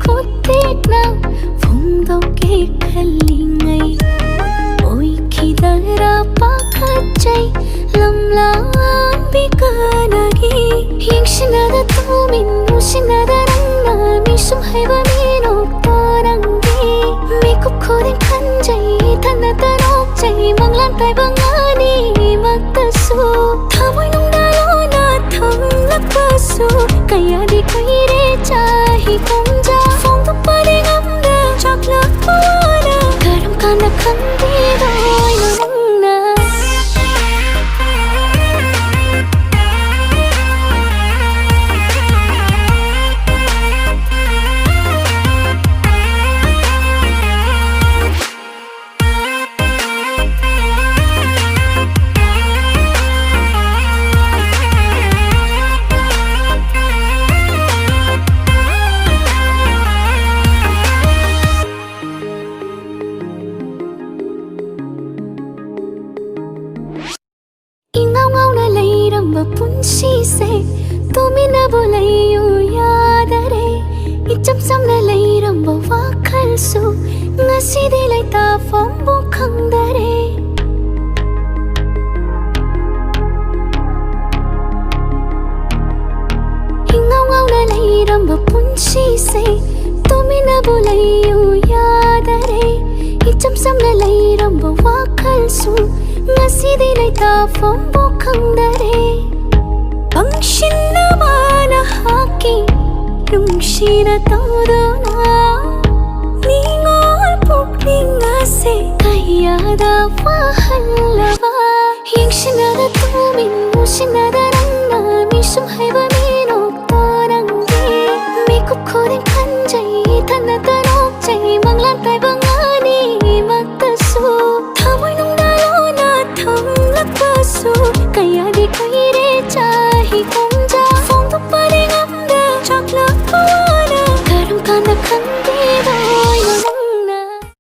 khúc tiếc nào vùng đâu kê khali ngay ôi khi đã ra bác hát chay lầm lan bi cơ nagi yang sinada tu min nu sinada rang na mi sum hai ba mi no ta rang di mi kup khodin khan jai thana ta rok jai mang lan tai bang ani mak ta su thamoi nung da lo na thang lak ta su kaya di kai re chahi kom ja phong tu pa de ngam da chak lak pa na karam kana khan di doi no nang na punsi se tumi na bolayu yadare icham sam na leiram ba wakhal su ngasi de lai ta fom bu khangdare hingau ngau na leiram ba punsi se tumi na bolayu yadare icham sam na leiram ba wakhal su ngasi de lai ta fom bu khangdare Pangshinna mana haki nungshina todona Ningol pukninga se kayada wahalava Yang shinada tumin mo sinada rang na mi sumhay